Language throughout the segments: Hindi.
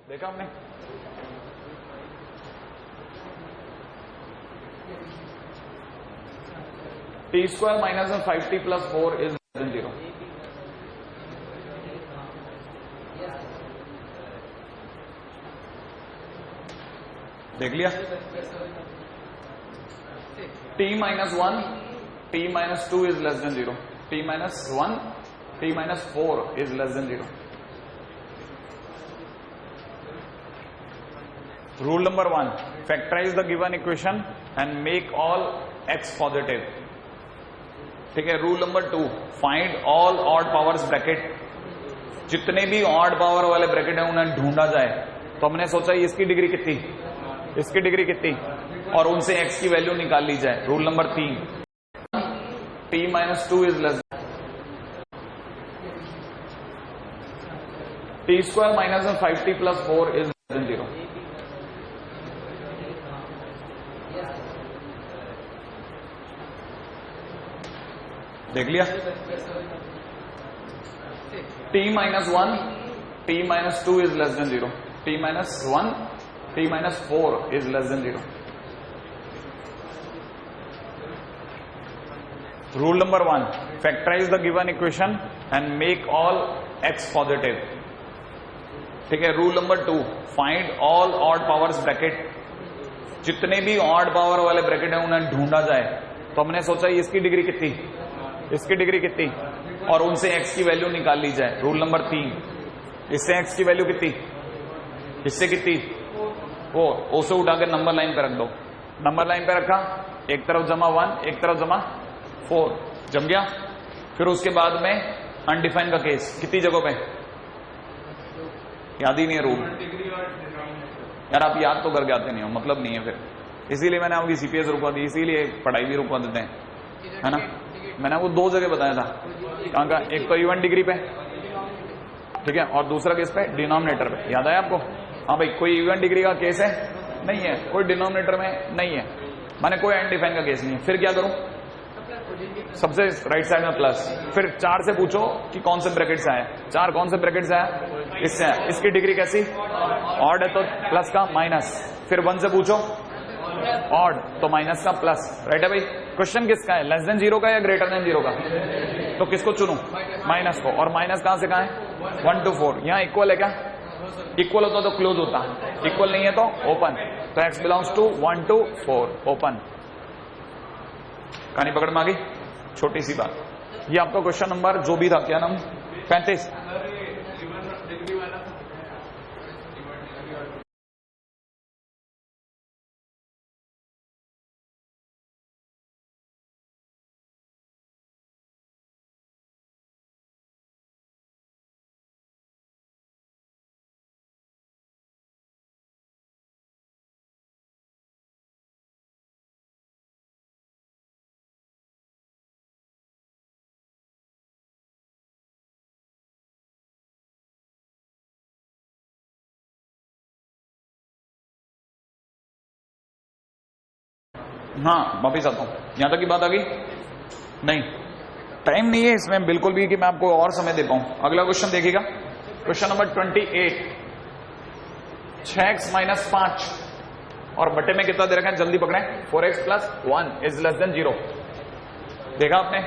देखा हमने? T square minus 5t plus 4 is less than 0। देख लिया? t minus 1 t minus 2 is less than 0। t minus 1 t minus 4 is less than 0। Rule number 1, factorize the given equation and make all x positive। ठीक है। Rule number 2, find all odd powers bracket. जितने भी ऑड पावर वाले ब्रैकेट हैं उन्हें ढूंढा जाए। तो हमने सोचा इसकी डिग्री कितनी, इसकी डिग्री कितनी, और उनसे x की वैल्यू निकाल ली जाए। Rule number 3, t minus 2 is less t square minus 5t plus 4 is less than 0। देख लिया? t minus 1 t minus 2 is less than 0। t minus 1 t minus 4 is less than 0। Rule number 1, factorise the given equation and make all x positive. ठीक है। Rule number 2, find all odd powers bracket. जितने भी ऑड पावर वाले ब्रैकेट हैं उन्हें ढूंढा जाए। तो हमने सोचा इसकी डिग्री कितनी, इसकी डिग्री कितनी, और उनसे x की वैल्यू निकाल ली जाए। रूल नंबर 3, इससे x की वैल्यू कितनी, इससे कितनी, 4। उसे उठाकर नंबर लाइन पे रख दो। नंबर लाइन पे रखा, एक तरफ जमा 1 एक तरफ जमा 4, जम गया। फिर उसके बाद में अनडिफाइंड का केस, कितनी जगहों पे, याद ही नहीं है रूल। यार आप याद तो करके आते नहीं हो, मतलब नहीं है फिर, इसीलिए मैंने आपकी सीपीएस रुकवा दी, इसीलिए पढ़ाई भी रुकवा देते हैं, है ना। मैंने आपको 2 जगह बताया था, कहाँ का, एक तो इवन डिग्री पे, ठीक है, और दूसरा केस पे डिनोमिनेटर पे। याद आया आपको? हाँ भाई, कोई इवन डिग्री का केस है नहीं है, कोई डिनोमिनेटर में नहीं है, माने कोई अनडिफाइंड का केस नहीं है। फिर क्या करूं, सबसे राइट साइड में प्लस, फिर 4 से पूछो कि कौन से ब्रैकेट से आया। 4 कौन से ब्रैकेट से आया, इससे आया। इसकी डिग्री कैसी, ऑड है तो प्लस का माइनस, फिर 1 से पूछो ऑड तो माइनस का प्लस। राइट है भाई? क्वेश्चन किसका है, लेस देन 0 का या ग्रेटर देन 0 का? तो किसको चुनूं, माइनस को। और माइनस कहां से कहां है, 1 to 4। यहां इक्वल है क्या, इक्वल होता तो क्लोज होता, इक्वल नहीं है तो ओपन। तो x belongs to 1 to 4, open. कहानी पकड़ में आ गई? छोटी सी बात। ये आपका क्वेश्चन नंबर जो भी था, क्या नाम, 35। हाँ वापिस आता हूं, यहां तक की बात आ गई? नहीं, टाइम नहीं है इसमें बिल्कुल भी कि मैं आपको और समय दे पाऊं। अगला क्वेश्चन देखिएगा, क्वेश्चन नंबर 28। 6x माइनस 5 और बटे में कितना दे रखा है, जल्दी पकड़े, 4x plus 1 is less than 0। देखा आपने?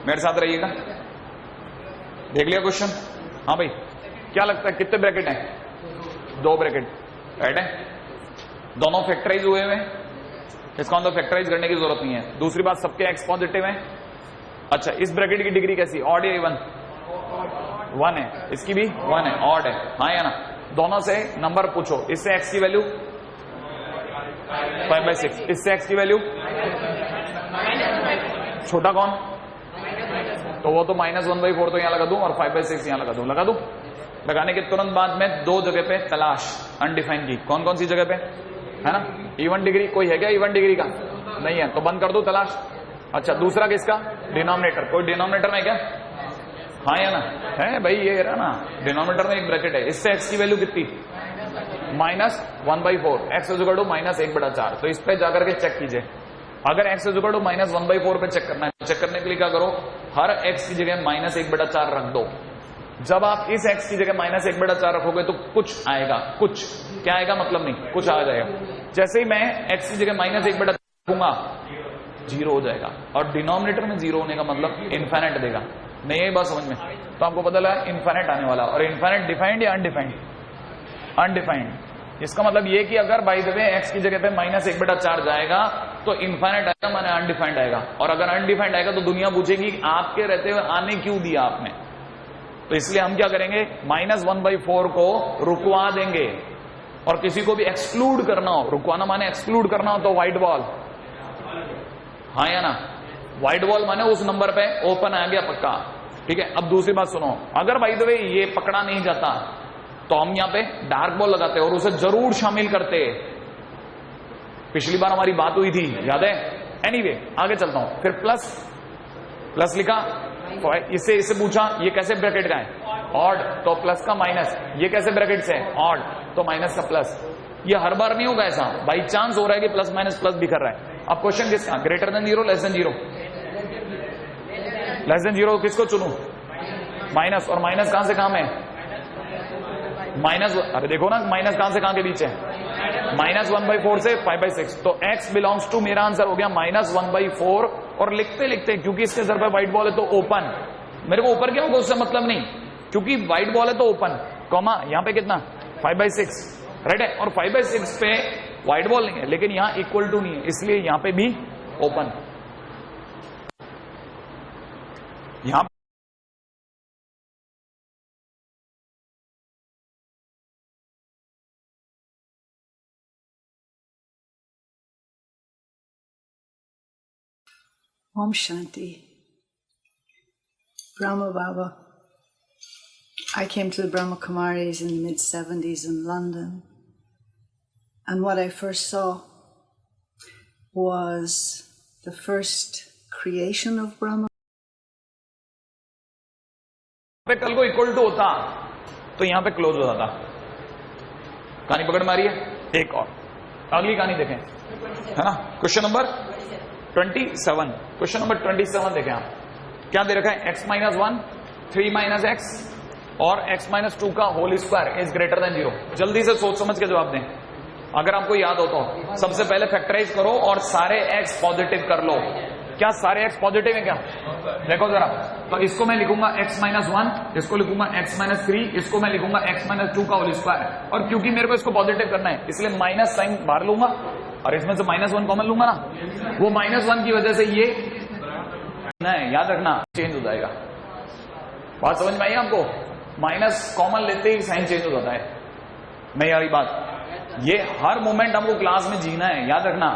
मेरे साथ रहिएगा। देख लिया क्वेश्चन? हाँ भाई, क्या लगता है कितने ब्रैकेट हैं, 2 ब्रैकेट, राइट है। दोनों फैक्टराइज हुए हैं, इसका मतलब फैक्टराइज करने की जरूरत नहीं है। दूसरी बात, सबके x पॉजिटिव है। अच्छा, इस ब्रैकेट की डिग्री कैसी, ऑड या इवन? 1 है, इसकी भी 1 है, ऑड है, हाँ या ना। दोनों से नंबर पूछो, इससे x की वैल्यू 5/6, इससे x की वैल्यू छोटा कौन, तो वो तो -1/4 तो यहां लगा दूं और 5/6 यहां लगा दूं। लगा दूं? लगाने के तुरंत बाद में 2 जगह पे तलाश अनडिफाइंड की, कौन कौन सी जगह पे, है ना। इवन डिग्री कोई है क्या, इवन डिग्री का नहीं है तो बंद कर दो तलाश। अच्छा, दूसरा किसका, डिनोमिनेटर, कोई डिनोमिनेटर में क्या, हाँ या ना, है भाई, ये रहा ना, डिनोमिनेटर में एक ब्रैकेट है, इससे x की वैल्यू कितनी, -1/4, x इज इक्वल टू -1/4। तो इस पे जाकर के चेक कीजिए। अगर x इज इक्वल टू -1/4 पे चेक करना है, चेक करने के लिए क्या करो, हर x की जगह -1/4 रख दो। जब आप इस x की जगह -1/4 रखोगे तो कुछ आएगा, कुछ क्या आएगा मतलब नहीं, कुछ आ जाएगा। जैसे ही मैं x की जगह -1/4 रखूंगा 0 हो जाएगा, और डिनोमिनेटर में 0 होने का मतलब इनफाइनाइट देगा। नहीं है बात समझ में? तो आपको पता लगा इनफाइनाइट आने वाला। और इनफाइनाइट डिफाइंड या अनडिफाइंड? अनडिफाइंड। इसका मतलब ये कि अगर बाय द वे x की जगह पे -1/4 जाएगा तो इनफाइनाइट आएगा, माने अनडिफाइंड आएगा। और अगर अनडिफाइंड आएगा तो दुनिया पूछेगी आपके रहते हुए आने क्यों दिया आपने। तो इसलिए हम क्या करेंगे, -1/4 को रुकवा देंगे। और किसी को भी एक्सक्लूड करना हो, रुकवाना माने एक्सक्लूड करना हो, तो व्हाइट बॉल, हाँ या ना? व्हाइट बॉल माने उस नंबर पे ओपन आ गया पक्का, ठीक है। अब दूसरी बात सुनो, अगर बाय द वे ये पकड़ा नहीं जाता तो हम यहां पे डार्क बॉल लगाते और उसे जरूर शामिल करते। पिछली बार हमारी बात हुई थी, याद है? एनीवे, आगे चलता हूं। फिर प्लस लिखा, इससे पूछा ये कैसे ब्रैकेट का है, ऑड, तो प्लस का माइनस। ये कैसे ब्रैकेट से है, ऑड, तो माइनस का प्लस। ये हर बार नहीं होगा ऐसा, बाई चांस हो रहा है कि प्लस माइनस प्लस भी कर रहा है। अब क्वेश्चन किसका, greater than 0 less than 0? Less than 0 किसको चुनूं, माइनस। और माइनस कहां से कहां में, माइनस, अरे देखो ना माइनस कहां से कहां के बीच है, -1/4 से 5/6। तो x बिलोंग्स टू, मेरा आंसर हो गया -1/4। और लिखते लिखते, क्योंकि इसके सर पे व्हाइट बॉल है तो ओपन, मेरे को ऊपर क्या होगा उससे मतलब नहीं, क्योंकि व्हाइट बॉल है तो ओपन, कॉमा यहां पे कितना 5/6, राइट है। और 5/6 पे व्हाइट बॉल नहीं है, लेकिन यहां इक्वल टू नहीं है, इसलिए यहां पे भी ओपन। यहां Om Shanti. Brahma Baba. I came to the Brahma Kumaris in the mid-70s in London, and what I first saw was the first creation of Brahma. कल को इक्वल टू होता तो यहां पे क्लोज हो जाता। कहानी पकड़ मारी है। एक और अगली कहानी देखें, है ना, क्वेश्चन नंबर 27। क्वेश्चन नंबर 27 देखें आप, क्या दे रखा है, x-1 3 - x और x-2 का whole square is greater than 0। जल्दी से सोच समझ के जवाब दें, अगर आपको याद हो तो। सबसे पहले फैक्टराइज करो और सारे x पॉजिटिव कर लो। क्या सारे x पॉजिटिव है क्या, देखो जरा। तो इसको मैं लिखूंगा x-1, इसको लिखूंगा x-3, इसको मैं लिखूंगा x-2 का होल स्क्वायर। और क्योंकि मेरे को इसको पॉजिटिव करना है इसलिए माइनस साइन बाहर लूंगा और इसमें से -1 कॉमन लूंगा ना, वो -1 की वजह से ये नहीं, याद रखना, चेंज हो जाएगा। बात समझ में आई आपको? माइनस कॉमन लेते ही साइन चेंज हो जाता है। नहीं आ रही बात? ये हर मोमेंट हमको क्लास में जीना है, याद रखना।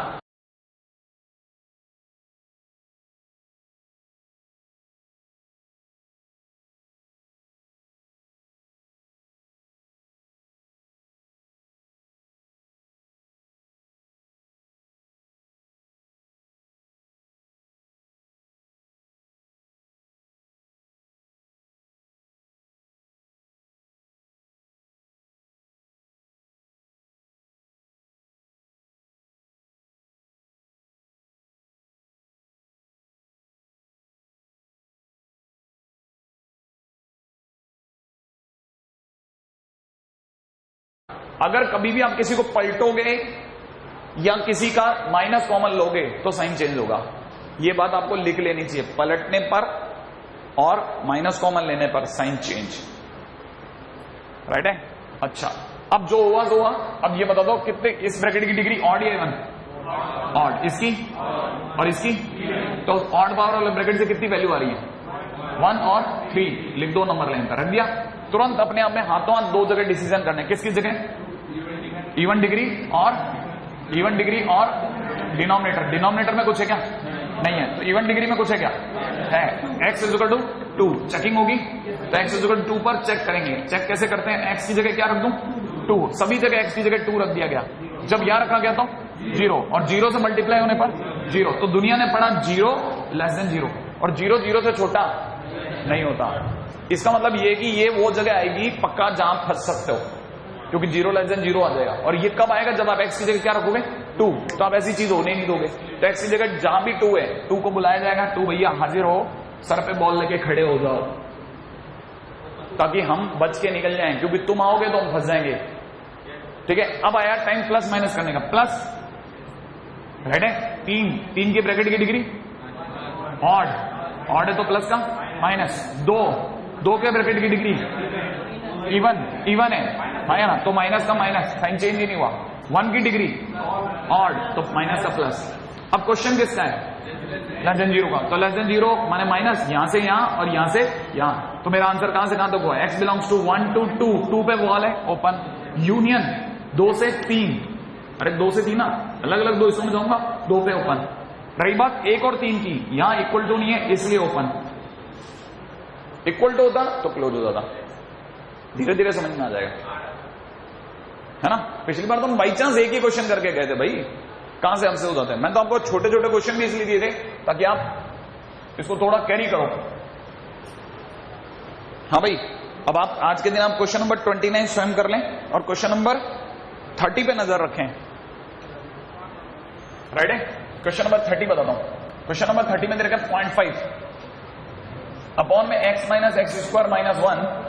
अगर कभी भी आप किसी को पलटोगे या किसी का माइनस कॉमन लोगे तो साइन चेंज होगा। ये बात आपको लिख लेनी चाहिए, पलटने पर और माइनस कॉमन लेने पर साइन चेंज, राइट है। अच्छा, अब जो हुआ सो हुआ। अब ये बता दो कितने, इस ब्रैकेट की डिग्री ऑड या इवन? ऑड। इसकी और इसकी, तो ऑड पावर वाले ब्रैकेट से कितनी वैल्यू आ रही है, 1 और 3। लिख दो, नंबर लाइन पर रख दिया। तुरंत अपने आप में हाथों हाथ दो जगह डिसीजन करने, किसकी जगह, इवन डिग्री और डिनोमिनेटर। डिनोमिनेटर में कुछ है क्या, नहीं है, तो इवन डिग्री में कुछ है क्या, है। x = 2 चेकिंग होगी, तो x = 2 पर चेक करेंगे। चेक कैसे करते हैं, x की जगह क्या रख दूं, 2, सभी जगह x की जगह 2 रख दिया गया। जब यहां रखा गया तो 0, और 0 से मल्टीप्लाई होने पर 0। तो दुनिया ने पढ़ा 0 लेस देन 0, और 0 0 से छोटा नहीं होता। इसका मतलब ये कि ये वो जगह आएगी पक्का जहां फंस सकते हो, क्योंकि 0 लेस देन 0 आ जाएगा। और ये कब आएगा, जब आप x की जगह क्या रखोगे, 2। तो आप ऐसी चीज होने नहीं दोगे। तो x की जगह जहां भी 2 है, 2 को बुलाया जाएगा, 2 भैया हाजिर हो, सर पे बॉल लेके खड़े हो जाओ। ताकि हम बच के निकल जाएं, क्योंकि तुम आओगे तो हम फंस जाएंगे। ठीक है, अब आया टाइम प्लस माइनस करने का। प्लस राइट है, 3 की ब्रैकेट की डिग्री ऑड है तो प्लस का माइनस, 2 के ब्रैकेट की डिग्री इवन है ना, तो माइनस का माइनस, साइन चेंज ही नहीं हुआ। 1 की डिग्री ऑड तो माइनस का प्लस। अब क्वेश्चन किसका है? लेस देन 0 का। तो लेस देन 0 माने माइनस, यहां से यहां और यहां से यहां। तो मेरा आंसर कहां से कहां तक हुआ? x बिलोंग्स टू 1 to 2, 2 पे वॉल है ओपन, यूनियन 2 से 3, अरे 2 से 3 ना, अलग अलग 2 हिस्सों में जाऊंगा, 2 पे ओपन। रही बात 1 और 3 की, यहां इक्वल टू नहीं है इसलिए ओपन, इक्वल टू होता तो क्लोज हो जाता। धीरे धीरे समझ में आ जाएगा, है ना। पिछली बार तो हम बाई चांस एक ही क्वेश्चन करके गए थे भाई, कहां से हमसे हो जाते हैं। मैंने तो आपको छोटे छोटे क्वेश्चन भी इसलिए दिए थे ताकि आप इसको थोड़ा कैरी करो। हाँ भाई, अब आप आज के दिन आप क्वेश्चन नंबर 29 स्वयं कर लें और क्वेश्चन नंबर 30 पे नजर रखें। राइट है, क्वेश्चन नंबर 30 बताता हूं। क्वेश्चन नंबर 30 में दे रखा 0.5 अपॉन में x minus x square minus 1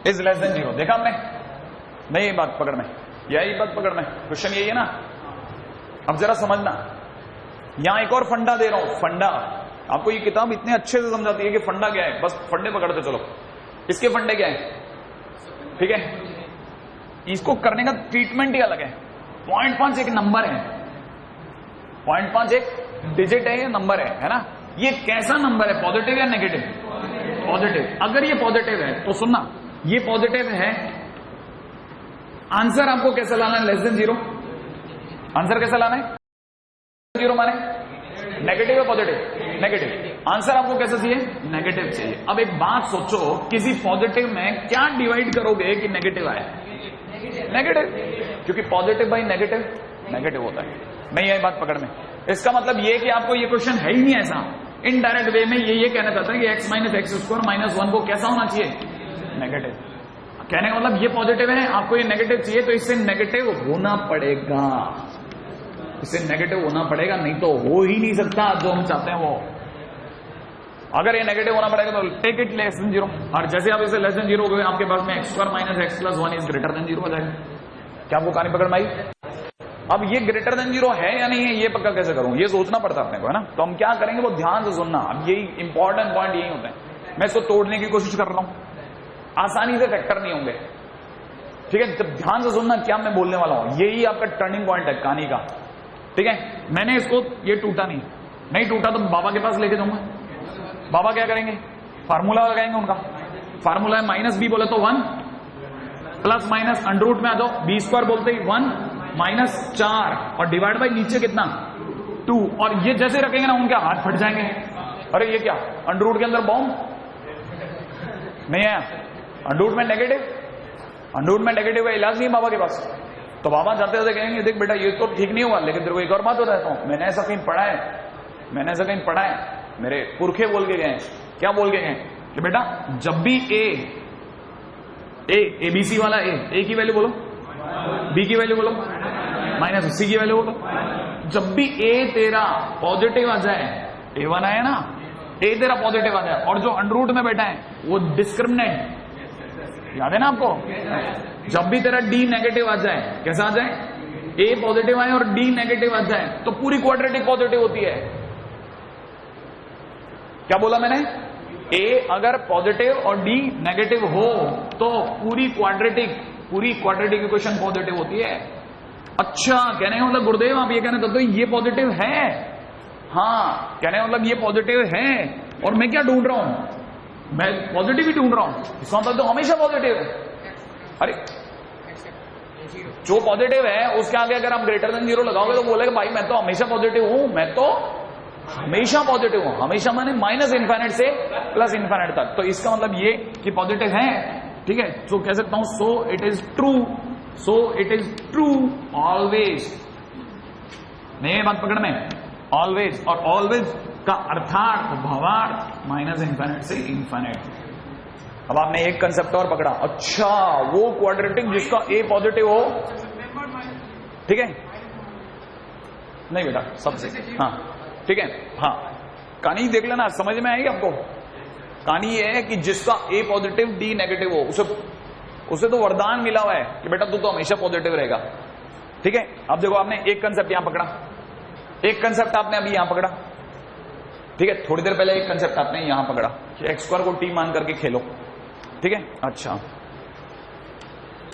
is less than 0। देखा हमने? नहीं, ये बात पकड़ में, यही बात पकड़ में, क्वेश्चन यही है ना। अब जरा समझना, यहां एक और फंडा दे रहा हूं, फंडा। आपको ये किताब इतने अच्छे से समझाती है कि फंडा क्या है, बस फंडे पकड़ते चलो। इसके फंडे क्या है, ठीक है, इसको करने का ट्रीटमेंट ही अलग है। 0.5 एक नंबर है, 0.5 एक डिजिट है, ये नंबर है ना। ये कैसा नंबर है, पॉजिटिव या नेगेटिव? पॉजिटिव। अगर ये पॉजिटिव है तो सुनना, ये पॉजिटिव है, आंसर आपको कैसा लाना है, लेस देन 0। आंसर कैसा लाना है, 0 माने नेगेटिव या पॉजिटिव? नेगेटिव। आंसर आपको कैसा चाहिए, नेगेटिव चाहिए। अब एक बात सोचो, किसी पॉजिटिव में क्या डिवाइड करोगे कि नेगेटिव आए? नेगेटिव, क्योंकि पॉजिटिव बाई नेगेटिव नेगेटिव होता है। नहीं, यही बात पकड़ में। इसका मतलब ये कि आपको ये क्वेश्चन है ही नहीं ऐसा, इनडायरेक्ट वे में ये कहना चाहता है कि x minus x square minus 1 को कैसा होना चाहिए, नेगेटिव। कहने का मतलब ये पॉजिटिव है, आपको ये नेगेटिव चाहिए, तो इससे नेगेटिव होना पड़ेगा, इससे नेगेटिव होना पड़ेगा, नहीं तो हो ही नहीं सकता जो हम चाहते हैं वो। अगर ये नेगेटिव होना पड़ेगा तो टेक इट लेस देन 0, और जैसे आप इसे लेस देन 0 हो गए, आपके पास में x square minus x plus 1 is greater than 0 हो जाएगा। क्या आपको कहानी पकड़ में आई? अब ये ग्रेटर देन 0 है या नहीं है, ये पक्का कैसे करूं, ये सोचना पड़ता है अपने को, है ना। तो हम क्या करेंगे, वो ध्यान से सुनना। अब यही इंपॉर्टेंट पॉइंट यही होता है। मैं इसको तोड़ने की कोशिश कर रहा हूं, आसानी से फैक्टर नहीं होंगे, ठीक है। जब ध्यान से सुनना क्या मैं बोलने वाला हूं, यही आपका टर्निंग पॉइंट है कहानी का, ठीक है। मैंने इसको, ये टूटा नहीं टूटा तो बाबा के पास लेके जाऊंगा। बाबा क्या करेंगे, फार्मूला लगाएंगे उनका। फार्मूला है माइनस बी बोले तो 1 प्लस माइनस अंडर रूट में आ जाओ, बी स्क्वायर बोलते ही 1 माइनस 4 और डिवाइड बाई नीचे कितना 2, और ये जैसे रखेंगे ना उनके हाथ फट जाएंगे। अरे ये क्या, अंडर रूट के अंदर बॉम्ब नहीं आया, अंडर रूट में नेगेटिव, अंडर रूट में नेगेटिव का इलाज नहीं है बाबा के पास। तो बाबा जाते जाते कहेंगे देख बेटा ये तो ठीक नहीं हुआ, लेकिन तेरे को एक और बात बताता हूं, मैंने ऐसा कहीं पढ़ा है, मेरे पुरखे बोल के गए। क्या बोल के गए कि बेटा जब भी एबीसी वाला ए की वैल्यू बोलो, बी की वैल्यू बोलो, माइनस सी की वैल्यू बोलो, जब भी ए तेरा पॉजिटिव आ जाए, A1 आया ना, ए तेरा पॉजिटिव आ जाए और जो अंडर रूट में बैठा है वो डिस्क्रिमिनेंट, याद है ना आपको, जब भी तेरा डी नेगेटिव आ जाए, कैसा आ जाए, ए पॉजिटिव आए और डी नेगेटिव आ जाए तो पूरी क्वाड्रेटिक पॉजिटिव होती है। क्या बोला मैंने, ए अगर पॉजिटिव और डी नेगेटिव हो तो पूरी क्वाड्रेटिक इक्वेशन पॉजिटिव होती है। अच्छा, कहने का मतलब गुरुदेव आप ये कहना चाहते हो ये पॉजिटिव है? हाँ, कहने का मतलब ये पॉजिटिव है और मैं क्या ढूंढ रहा हूं, मैं पॉजिटिव ही ढूंढ रहा हूं, इसका मतलब तो हमेशा पॉजिटिव है। अरे जो पॉजिटिव है उसके आगे अगर आप ग्रेटर देन 0 लगाओगे तो बोलेगा भाई मैं तो हमेशा पॉजिटिव हूं, मैं तो हमेशा पॉजिटिव हूं। हमेशा माने माइनस इन्फाइनाइट से प्लस इन्फाइनाइट तक, तो इसका मतलब ये कि पॉजिटिव है, ठीक है। तो कह सकता हूं so it is true always. नहीं बात पकड़ में, ऑलवेज, और ऑलवेज का अर्थात भावार्थ माइनस इन्फाइनाइट से इन्फाइनाइट। अब आपने एक कंसेप्ट और पकड़ा, अच्छा वो क्वाड्रेटिक जिसका ए पॉजिटिव हो, ठीक है, नहीं बेटा सबसे, हाँ ठीक है, हाँ कहानी देख लेना, समझ में आएगी आपको। कहानी ये है कि जिसका ए पॉजिटिव डी नेगेटिव हो, उसे तो वरदान मिला हुआ है कि बेटा तू तो हमेशा पॉजिटिव रहेगा, ठीक है। अब देखो आपने एक कंसेप्ट यहां पकड़ा, एक कंसेप्ट आपने अभी यहां पकड़ा, ठीक है। थोड़ी देर पहले एक कंसेप्ट आपने यहां पकड़ा कि एक्स स्क्वायर को टी मान करके खेलो, ठीक है। अच्छा,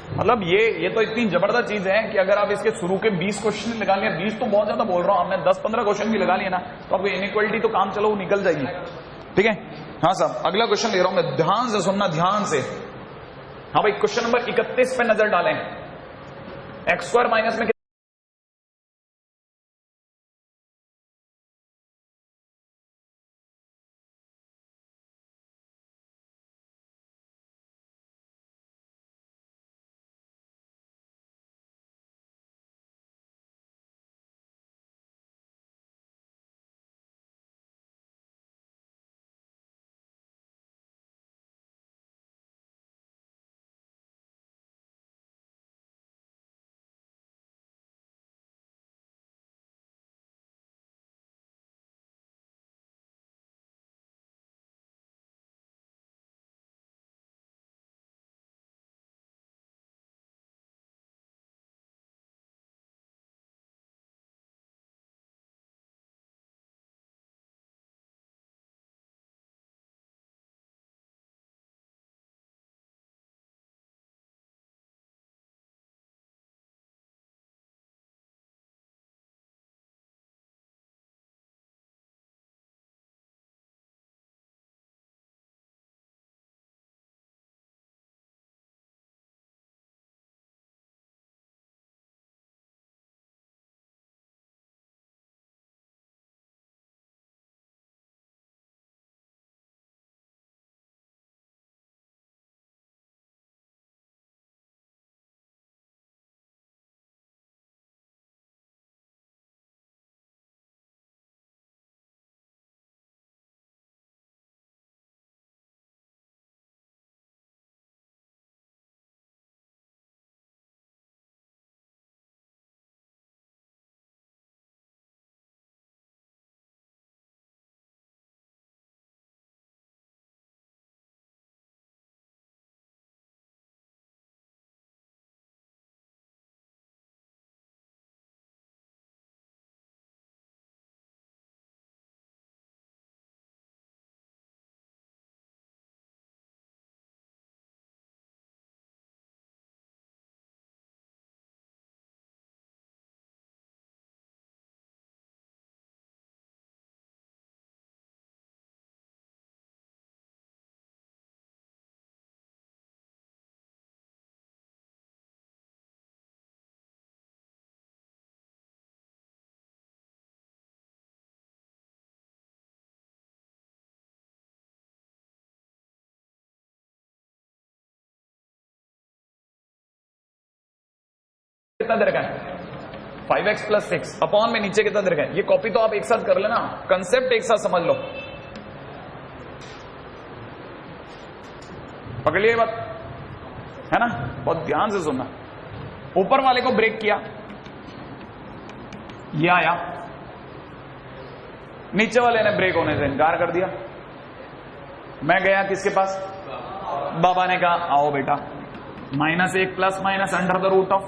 मतलब ये तो इतनी जबरदस्त चीज है कि अगर आप इसके शुरू के 20 क्वेश्चन लगा लिया, 20 तो बहुत ज्यादा बोल रहा हूं, हमने 10-15 क्वेश्चन भी लगा लिया ना तो आपको इनइक्वालिटी तो काम चलो निकल जाएगी, ठीक है। हाँ साहब, अगला क्वेश्चन ले रहा हूं मैं, ध्यान से सुनना, ध्यान से। हाँ भाई, क्वेश्चन नंबर 31 पे नजर डालें। एक्स स्क्वायर माइनस में कितना दे रखा है 5x + 6 अपॉन में नीचे कितना दे रखा है। ये कॉपी तो आप एक साथ कर लेना, कंसेप्ट एक साथ समझ लो। पकड़ लिया बात है ना, बहुत ध्यान से सुनना। ऊपर वाले को ब्रेक किया, ये आया, नीचे वाले ने ब्रेक होने से इनकार कर दिया। मैं गया किसके पास, बाबा ने कहा आओ बेटा -1 plus minus under the root of,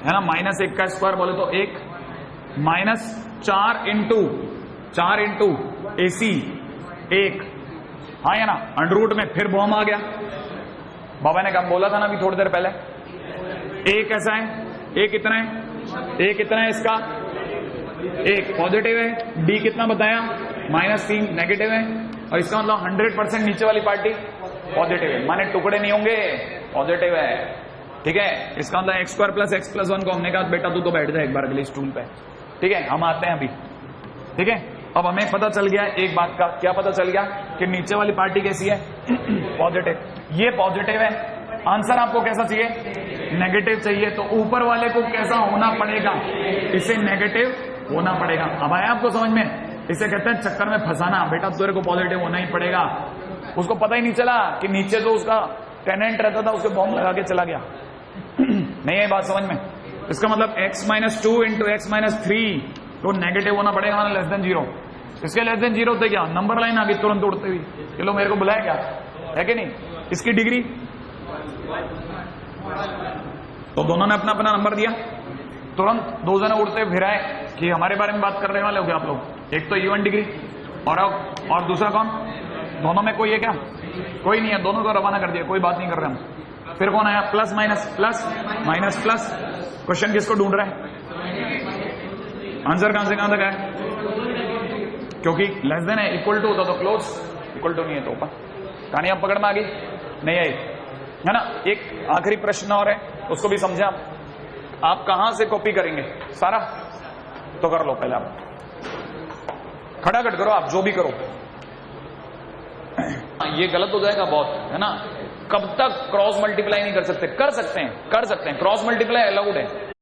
है ना, -1 का स्क्वायर बोले तो 1 -4 इंटू AC 1, हाँ या ना, अंडर रूट में फिर बॉम्ब आ गया। बाबा ने कहा बोला था ना अभी थोड़ी देर पहले, A कैसा है, A कितना है, A कितना है इसका 1 पॉजिटिव है, D कितना बताया -3 नेगेटिव है, और इसका मतलब 100% नीचे वाली पार्टी पॉजिटिव है, माने टुकड़े नहीं होंगे, पॉजिटिव है। ठीक है, इसका मतलब x² + x + 1 को हमने कहा बेटा तू तो बैठ जाए एक बार अगले स्टूल पे। ठीक है, हम आते हैं अभी। ठीक है, अब हमें पता चल गया एक बात का, क्या पता चल गया कि नीचे वाली पार्टी कैसी है पॉजिटिव, ये पॉजिटिव है। आंसर आपको कैसा चाहिए, नेगेटिव चाहिए, तो ऊपर वाले को कैसा होना पड़ेगा, इसे नेगेटिव होना पड़ेगा। अब आया आपको समझ में, इसे कहते हैं चक्कर में फंसाना, बेटा तेरे को पॉजिटिव होना ही पड़ेगा। उसको पता ही नहीं चला कि नीचे जो उसका टेनेंट रहता था उसके बॉम्ब लगा के चला गया। नहीं है बात समझ में, इसका मतलब x - 2 इंटू x - 3 तो नेगेटिव होना पड़ेगा, माना <0। इसके <0 थे क्या, नंबर लाइन आ गई तुरंत उड़ते हुई, चलो मेरे को बुलाया क्या है कि नहीं। इसकी डिग्री तो दोनों ने अपना अपना नंबर दिया, तुरंत दो जने उड़ते फिर आए कि हमारे बारे में बात करने वाले हो क्या आप लोग। एक तो इवन डिग्री और दूसरा कौन, दोनों में कोई है क्या, कोई नहीं है, दोनों को रवाना कर दिया, कोई बात नहीं कर रहे हम। फिर कौन आया, प्लस माइनस प्लस। क्वेश्चन किसको ढूंढ रहा है, आंसर कहां से कहां तक है, क्योंकि लेस देन है, इक्वल टू होता तो क्लोज, इक्वल टू नहीं है तो ऊपर। कहानी आप पकड़ में आ गई, नहीं आई है ना। एक आखिरी प्रश्न और है, उसको भी समझा। आप कहां से कॉपी करेंगे सारा, तो कर लो पहले आप, खड़ाखड़ करो, आप जो भी करो। ये गलत हो जाएगा बहुत, है ना। कब तक क्रॉस मल्टीप्लाई नहीं कर सकते, कर सकते हैं, क्रॉस मल्टीप्लाई अलाउड है।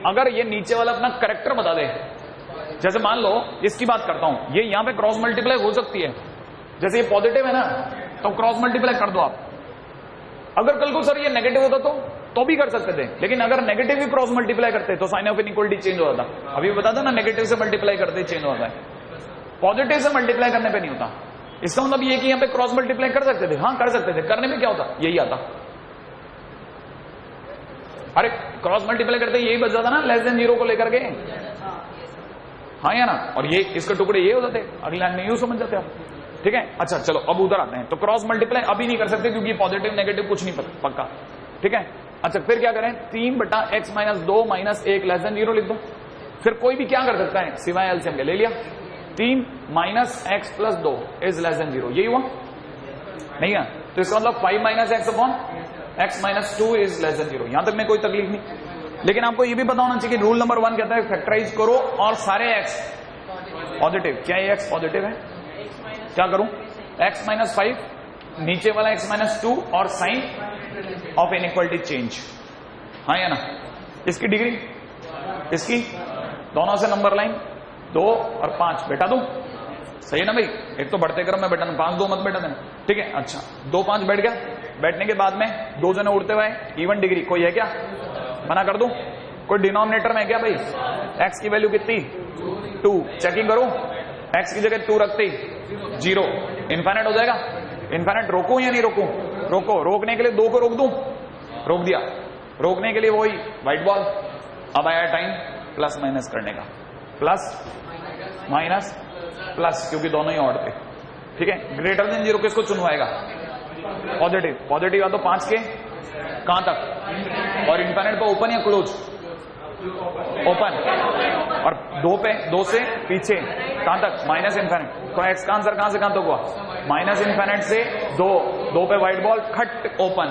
अगर ये नीचे वाला अपना करेक्टर बता दे, जैसे मान लो इसकी बात करता हूं, ये यहां पे क्रॉस मल्टीप्लाई हो सकती है, जैसे ये पॉजिटिव है ना तो क्रॉस मल्टीप्लाई कर दो आप। अगर कल को सर ये नेगेटिव होता तो भी कर सकते थे, लेकिन अगर नेगेटिव भी क्रॉस मल्टीप्लाई करते तो साइन ऑफ इनइक्वालिटी चेंज हो जाता। अभी बता दो ना, नेगेटिव से मल्टीप्लाई करते चेंज हो जाता है, पॉजिटिव से मल्टीप्लाई करने पे नहीं होता। इसका मतलब ये कि यहां पे क्रॉस मल्टीप्लाई कर सकते थे, हाँ कर सकते थे, करने में क्या होता, यही आता। अरे क्रॉस मल्टीप्लाई करते यही बच जाता ना लेस देन 0 को लेकर के, हाँ या ना, और ये इसके टुकड़े ये हो जाते, अगले लाइन में यूं समझ जाते आप। ठीक है, अच्छा चलो अब उधर आते हैं। तो क्रॉस मल्टीप्लाई अभी नहीं कर सकते क्योंकि पॉजिटिव नेगेटिव कुछ नहीं पक्का। ठीक है, अच्छा फिर क्या करें, 3/x - 2 - 1 लेस देन 0 लिख दो। फिर कोई भी क्या कर सकता है सिवाय एलसीएम के, ले लिया 3 - x + 2 इज लेस देन 0, यही हुआ नहीं है। तो इसका मतलब 5 - x - 2 इज लेस देन 0। यहां तक में कोई तकलीफ नहीं, लेकिन आपको ये भी पता होना चाहिए कि रूल नंबर 1 कहता है फैक्टराइज करो और सारे x पॉजिटिव। क्या ये x पॉजिटिव है, क्या करूं, x - 5 नीचे वाला x - 2 और साइन ऑफ इनइक्वालिटी चेंज, हाँ या ना। इसकी डिग्री, इसकी दोनों से नंबर लाइन 2 और 5 बेटा दो, सही है ना भाई। एक तो बढ़ते क्रम में बेटा 5 2 मत बेटा देना, ठीक है। अच्छा 2 5 बैठ गया, बैठने के बाद में 2 जने उड़ते हुए इवन डिग्री, कोई है क्या, मना कर दूं। कोई डिनोमिनेटर में है क्या भाई, x की वैल्यू कितनी 2, चेकिंग करो, x की जगह 2 रखते ही 0, इनफाइनाइट हो जाएगा। इनफाइनाइट रोकूं या नहीं रोकूं, रोको। रोकने के लिए 2 को रोक दूं, रोक दिया। रोकने के लिए वही व्हाइट बॉल। अब आया टाइम प्लस माइनस करने का, प्लस माइनस प्लस, क्योंकि दोनों ही ऑड थे। ठीक है, ग्रेटर देन 0 किसको चुनवाएगा, पॉजिटिव। पॉजिटिव या तो 5 के कहां तक, और इनफाइनाइट पे ओपन या क्लोज, ओपन, और 2 पे 2 से पीछे कहां तक, माइनस इनफाइनाइट। तो एक्स का आंसर कहां से कहां तक हुआ, माइनस इनफाइनाइट से 2, 2 पे व्हाइट बॉल खट ओपन,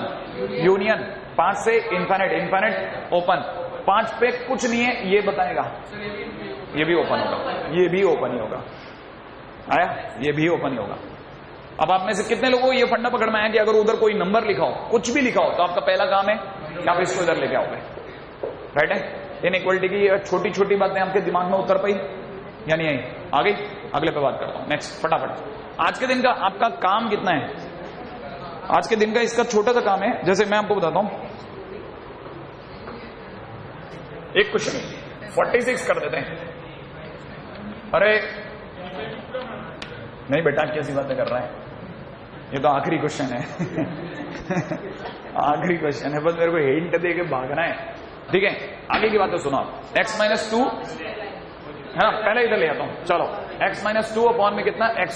यूनियन 5 से इनफाइनाइट, इनफाइनाइट ओपन, 5 पे कुछ नहीं है ये बताएगा, ये भी ओपन होगा, ये भी ओपन ही होगा, आया, ये भी ओपन ही होगा। अब आप में से कितने लोगों को ये फंडा पकड़ में आया कि अगर उधर कोई नंबर लिखा हो, कुछ भी लिखा हो, तो आपका पहला काम है कि आप इसको इधर लेके आओगे, राइट है। इनइक्वालिटी की छोटी छोटी बातें आपके दिमाग में उतर पाई या नहीं आई, आ गई। अगले पे बात करता हूं, नेक्स्ट फटाफट। आज के दिन का आपका काम कितना है, आज के दिन का इसका छोटा सा काम है, जैसे मैं आपको बताता हूं, एक क्वेश्चन 46 कर देते हैं। अरे नहीं बेटा कैसी बातें कर रहा है, ये तो आखिरी क्वेश्चन है आखिरी क्वेश्चन है, बस मेरे को हिंट दे के भागना है। ठीक है, आगे की बातें सुनो। x - 2 है ना, पहले इधर ले आता हूं, चलो x - 2 अपॉन में कितना, x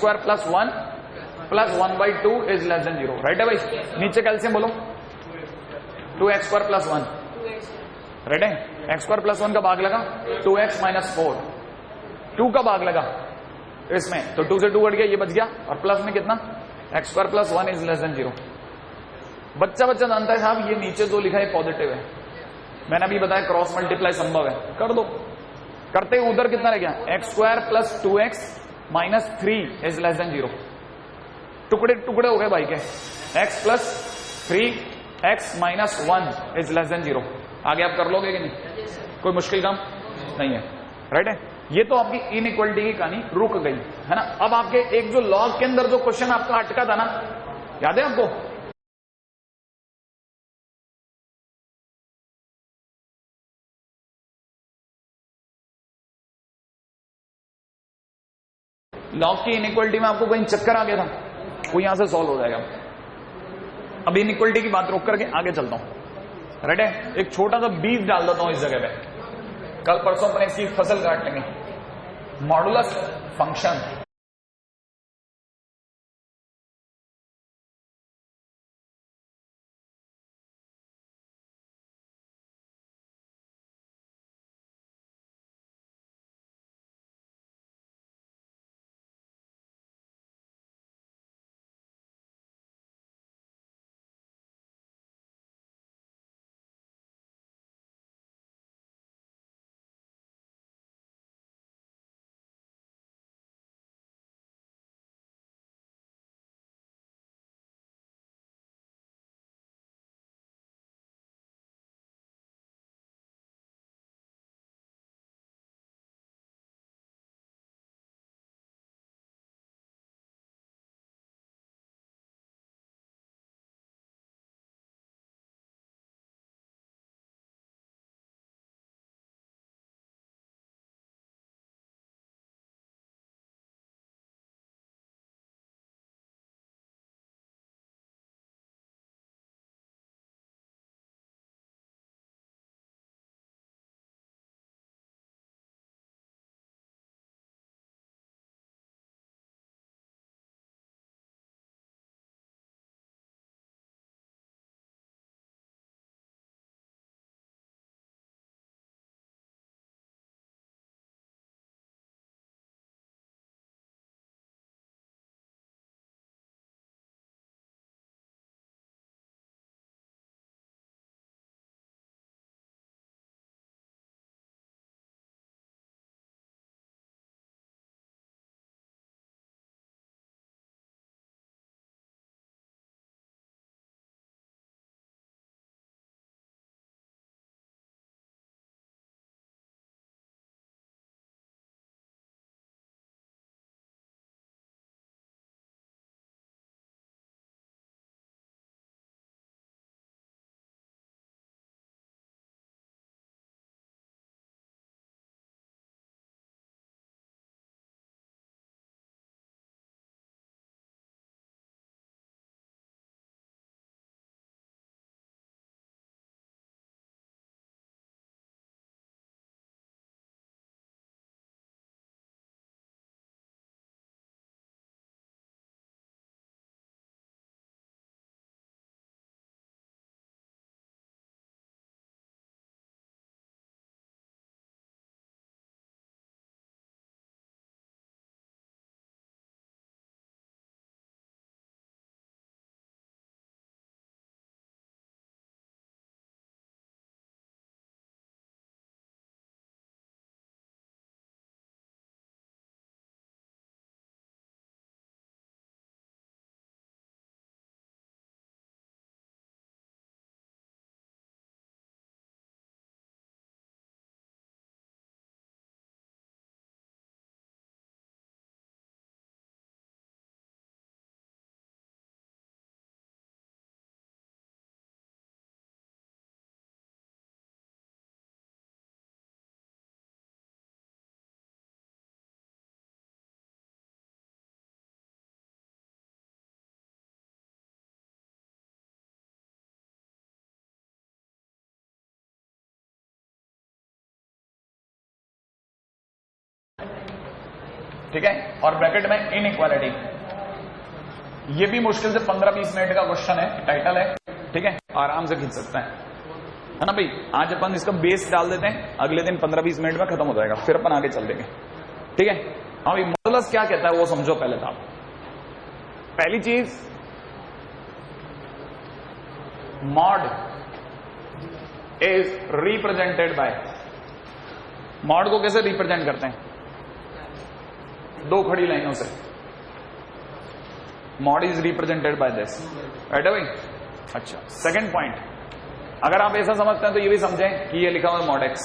square plus 1 plus 1/2 is less than 0, right है भाई। नीचे कैल्सियम बोलो 2x स्क्वायर प्लस 1, राइट है। एक्स स्क्वायर प्लस 1 का भाग लगा 2x माइनस 4, 2 का भाग लगा इसमें तो 2 से 2 कट गया, ये बच गया, और प्लस में कितना x square plus 1 is less than 0। बच्चा जानता है साहब ये नीचे जो लिखा है पॉजिटिव है, मैंने अभी बताया क्रॉस मल्टीप्लाई संभव है, कर दो। करते ही उधर कितना रह गया x square plus 2x minus 3 is less than 0। टुकड़े टुकड़े हो गए भाई के, x plus 3x minus 1 is less than 0। आगे आप कर लोगे कि नहीं, कोई मुश्किल काम नहीं है, राइट है। ये तो आपकी इनइक्वालिटी की कहानी रुक गई है ना। अब आपके एक जो लॉग के अंदर जो क्वेश्चन आपका अटका था ना, याद है आपको, लॉग की इनइक्वालिटी में आपको कहीं चक्कर आ गया था, वो यहां से सॉल्व हो जाएगा। अब इनइक्वालिटी की बात रोक करके आगे चलता हूं, राइट है। एक छोटा सा बीज डाल देता हूं इस जगह पे, कल परसों अपने इसकी फसल काट लेंगे। मॉडुलस फंक्शन ठीक है, और ब्रैकेट में इनइक्वालिटी। ये भी मुश्किल से 15-20 मिनट का क्वेश्चन है, टाइटल है, ठीक है, आराम से खींच सकता है ना भाई। आज अपन इसका बेस डाल देते हैं, अगले दिन 15-20 मिनट में खत्म हो जाएगा, फिर अपन आगे चल देंगे, ठीक है। हाँ भाई, मॉडुलस क्या कहता है वो समझो पहले था। पहली चीज, mod is represented by, mod को कैसे रिप्रेजेंट करते हैं? दो खड़ी लाइनों से। Mod is represented by this, right है भाई। अच्छा, सेकंड पॉइंट, अगर आप ऐसा समझते हैं तो ये भी समझें कि ये लिखा हुआ है मॉड एक्स।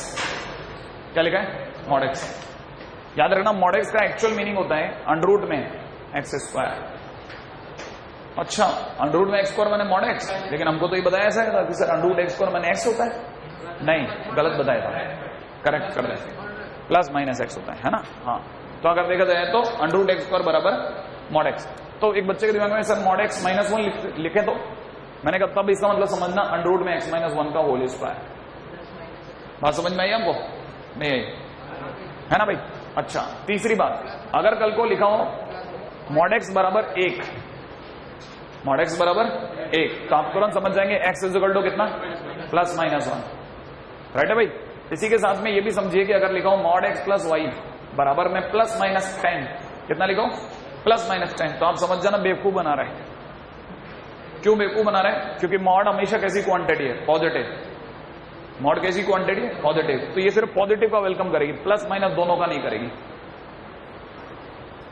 क्या लिखा है? Mod x. याद रखना, मॉड एक्स का एक्चुअल मीनिंग होता है अंडररूट में एक्स स्क्वायर। अच्छा, अंडररूट में एक्स स्क्वायर मैंने मॉड एक्स, लेकिन हमको तो ये बताया ऐसा था कि सर अंडररूट एक्स स्क्वायर मैंने एक्स होता है। नहीं, गलत बताया था, करेक्ट कर देते, प्लस माइनस एक्स होता है ना। हाँ, तो अगर देखा जाए तो अंडररूट एक्स स्क्वायर बराबर मॉड एक्स। तो एक बच्चे के दिमाग में सर मॉड एक्स माइनस 1 लिखे, तो मैंने कहा तब इसका मतलब समझना अंडररूट में एक्स माइनस 1 का होल स्क्वायर। बात समझ में आई हमको? नहीं आई, है ना भाई। अच्छा, तीसरी बात, अगर कल को लिखा हो मॉड एक्स बराबर 1, मॉड एक्स बराबर 1, तो आप तुरंत समझ जाएंगे एक्स इज इक्वल टू कितना? प्लस माइनस 1, राइट है भाई। इसी के साथ में ये भी समझिए कि अगर लिखा हो मॉड एक्स प्लस वाई बराबर में प्लस माइनस 10, कितना लिखो? प्लस माइनस 10, तो आप समझ जाना बेवकूफ बना रहे हैं। क्यों बेवकूफ बना रहे हैं? क्योंकि मॉड हमेशा कैसी क्वांटिटी है? पॉजिटिव। मॉड कैसी क्वांटिटी है? पॉजिटिव। तो ये सिर्फ पॉजिटिव का वेलकम करेगी, प्लस माइनस दोनों का नहीं करेगी।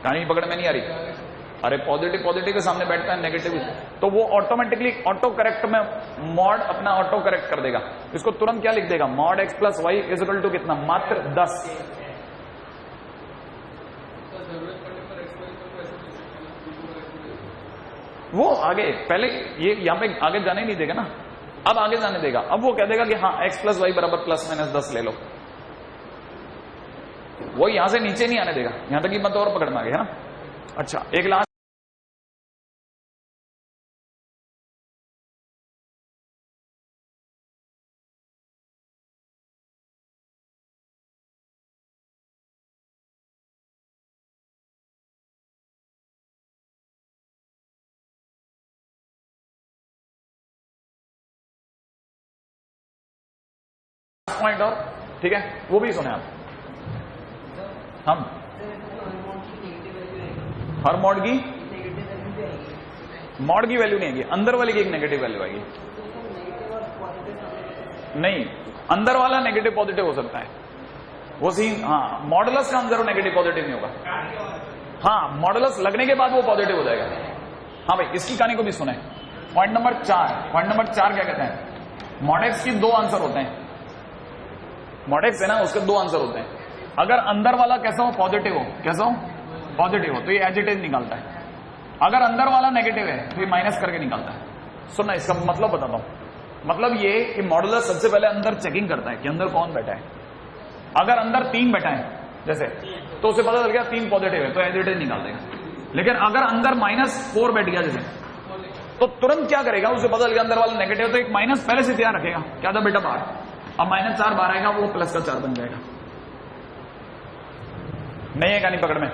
कहानी पकड़ में नहीं आ रही? अरे पॉजिटिव के सामने बैठता है नेगेटिव, तो वो ऑटोमेटिकली ऑटो करेक्ट में मॉड अपना ऑटो करेक्ट कर देगा। इसको तुरंत क्या लिख देगा? Mod x plus y is equal to कितना? मात्र 10। वो आगे पहले ये यहां पे आगे जाने नहीं देगा ना, अब आगे जाने देगा। अब वो कह देगा कि हाँ एक्स प्लस वाई बराबर प्लस माइनस 10 ले लो। वो यहां से नीचे नहीं आने देगा, यहां तक की मत और पकड़ में आ गया, है ना। अच्छा, एक लास्ट पॉइंट और, ठीक है, वो भी सुने आप। हम हर मॉड की वैल्यू नहीं आएगी, अंदर वाले की एक नेगेटिव वैल्यू आएगी। नहीं, अंदर वाला नेगेटिव पॉजिटिव हो सकता है वो सीन। हाँ, मॉडुलस का अंदर नेगेटिव पॉजिटिव नहीं होगा। हाँ, मॉडुलस लगने के बाद वो पॉजिटिव हो जाएगा। हाँ भाई, इसकी कहानी को भी सुने। पॉइंट नंबर 4 क्या कहते हैं? मॉड एक्स की 2 आंसर होते हैं। मॉड एक्स है ना, उसके 2 आंसर होते हैं। अगर अंदर वाला कैसा हो? पॉजिटिव हो। कैसा हो? पॉजिटिव हो, तो ये एजिटेज निकालता है। अगर अंदर वाला नेगेटिव है तो ये माइनस करके निकालता है। सुनना, इसका मतलब बताता हूं। मतलब ये कि मॉडुलस सबसे पहले अंदर चेकिंग करता है कि अंदर कौन बैठा है। अगर अंदर 3 बैठा है जैसे, तो उसे पता चल गया 3 पॉजिटिव है, तो एजिटेज निकाल देगा। लेकिन अगर अंदर -4 बैठ गया जैसे, तो तुरंत क्या करेगा? उसे पता चल गया अंदर वाला नेगेटिव, तो एक माइनस पहले से तैयार रखेगा। क्या था बेटा? बाहर। अब -4 बाहर आएगा, वो प्लस का 4 बन जाएगा। नहीं है कहानी पकड़ में?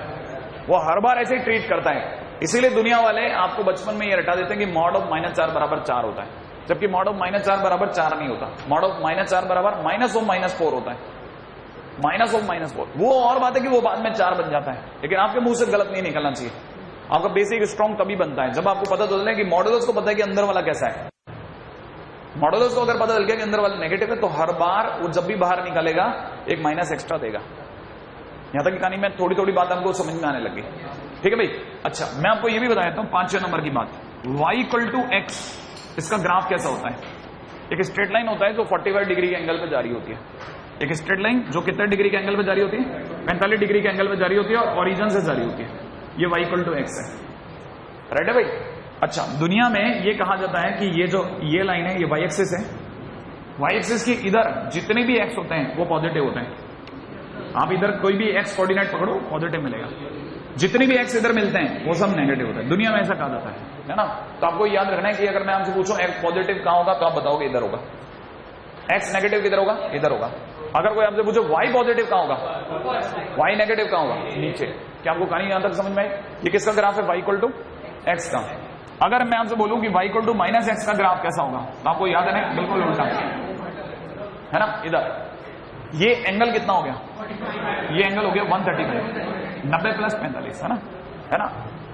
वो हर बार ऐसे ही ट्रीट करता है। इसीलिए दुनिया वाले आपको बचपन में ये रटा देते हैं कि मॉड ऑफ -4 बराबर 4 होता है, जबकि मॉड ऑफ -4 बराबर 4 नहीं होता। मॉड ऑफ -4 बराबर -4 होता है। -4 वो और बात है कि वो बाद में 4 बन जाता है, लेकिन आपके मुंह से गलत नहीं निकलना चाहिए। आपका बेसिक स्ट्रॉन्ग तभी बनता है जब आपको पता चल कि मॉडुलस को पता है कि अंदर वाला कैसा है। मॉडुलस को अगर पता चल गया कि अंदर वाला नेगेटिव है, तो हर बार वो जब भी बाहर निकालेगा एक माइनस एक्स्ट्रा देगा। यहां तक की कहानी में थोड़ी थोड़ी बात आपको समझ में आने लगी, ठीक है भाई। अच्छा, मैं आपको ये भी बता देता हूं 5वें नंबर की बात। y = x, इसका ग्राफ कैसा होता है? एक स्ट्रेट लाइन होता है जो 45 डिग्री के एंगल पे जारी होती है। एक स्ट्रेट लाइन जो कितने डिग्री के एंगल पे जारी होती है? 45 डिग्री के एंगल पे जारी होती है और ओरिजिन से जारी होती है। ये y = x है, राइट है भाई। अच्छा, दुनिया में ये कहा जाता है कि ये लाइन है, ये y एक्सिस है। y एक्सिस के इधर जितने भी x होते हैं वो पॉजिटिव होते हैं। आप इधर कोई भी x कोऑर्डिनेट पकड़ो, पॉजिटिव मिलेगा। जितने भी x इधर मिलते हैं वो सब नेगेटिव होते हैं। दुनिया में ऐसा कहा जाता है ना। तो आपको याद रखना है कि अगर मैं आपसे पूछूं x पॉजिटिव कहां होगा, तो आप बताओगे इधर होगा। x नेगेटिव किधर होगा? इधर होगा। अगर कोई आपसे पूछो y पॉजिटिव कहां होगा, y नेगेटिव कहां होगा? नीचे। क्या आपको कहानी यहां तक समझ में आई? ये किसका ग्राफ है? y इक्वल टू एक्स का। अगर मैं आपसे बोलूं कि y equal to minus x का ग्राफ कैसा होगा, तो आपको याद है ना, बिल्कुल उल्टा है ना। इधर ये एंगल कितना हो गया? ये एंगल हो गया 135, 90 प्लस 45, है ना।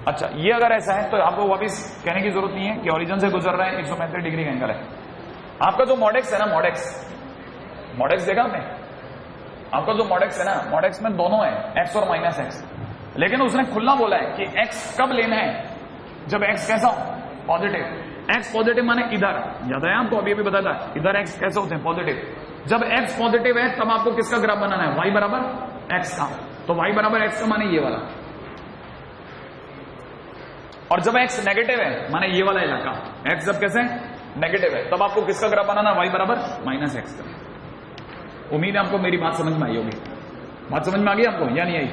अच्छा, ये अगर ऐसा है तो आपको वापिस कहने की जरूरत नहीं है कि ओरिजिन से गुजर रहा है 135 डिग्री का एंगल है। आपका जो मॉडेक्स है ना, मॉडेक्स देखा आपने? आपका जो मॉडेक्स है ना, मॉडेक्स में दोनों है, एक्स और माइनस एक्स, लेकिन उसने खुला बोला है कि एक्स कब लेना है? जब एक्स कैसा हो? पॉजिटिव। एक्स पॉजिटिव माने इधर, याद है आपको? अभी बताया था इधर एक्स कैसे होते हैं? पॉजिटिव। जब एक्स पॉजिटिव है तब आपको किसका ग्राफ बनाना है? y बराबर एक्स का। तो y बराबर एक्स का माने ये वाला, और जब x नेगेटिव है माने ये वाला इलाका। x जब कैसे नेगेटिव है तब आपको किसका ग्राफ बनाना है? y बराबर माइनस एक्स का। उम्मीद है आपको मेरी बात समझ में आई होगी। बात समझ में आ गई आपको या नहीं आई?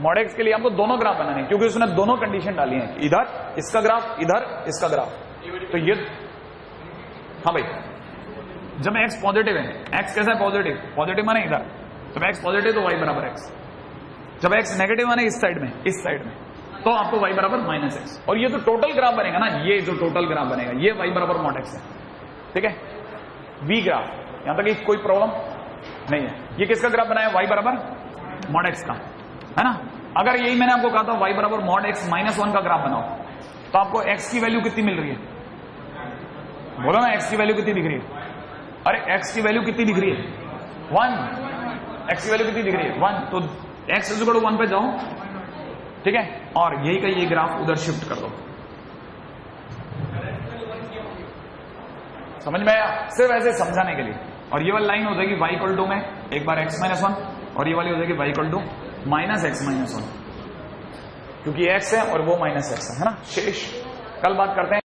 मॉडेक्स के लिए आपको दोनों ग्राफ बनाने हैं, क्योंकि उसने दोनों कंडीशन डाली है, इधर इसका ग्राफ, इधर इसका ग्राफ। तो ये हाँ भाई, जब x पॉजिटिव है, x कैसा है? पॉजिटिव माने इधर, जब x पॉजिटिव तो y बराबर x। जब x नेगेटिव माने इस साइड में, तो आपको y बराबर माइनस एक्स। और ये तो टोटल ग्राफ बनेगा ना, ये जो टोटल ग्राफ बनेगा ये y बराबर मॉड एक्स है, ठीक है। v ग्राफ, यहां तक कोई प्रॉब्लम नहीं है। ये किसका ग्राफ बनाया? y बराबर मॉड एक्स का, है ना। अगर यही मैंने आपको कहा था y बराबर मॉड एक्स माइनस 1 का ग्राफ बनाओ, तो आपको x की वैल्यू कितनी मिल रही है? बोलो ना, x की वैल्यू कितनी दिख रही है? अरे x की वैल्यू कितनी दिख रही है? 1। x की वैल्यू कितनी दिख रही है? 1। तो x इक्वल टू 1 पे जाओ, ठीक है, और यही का ये ग्राफ उधर शिफ्ट कर दो। समझ में आया? सिर्फ ऐसे समझाने के लिए। और ये वाली लाइन हो जाएगी y इक्वल टू में एक बार x माइनस 1, और ये वाली हो जाएगी y equal to minus x minus 1, क्योंकि x है और वो माइनस एक्स है ना। शेष कल बात करते हैं।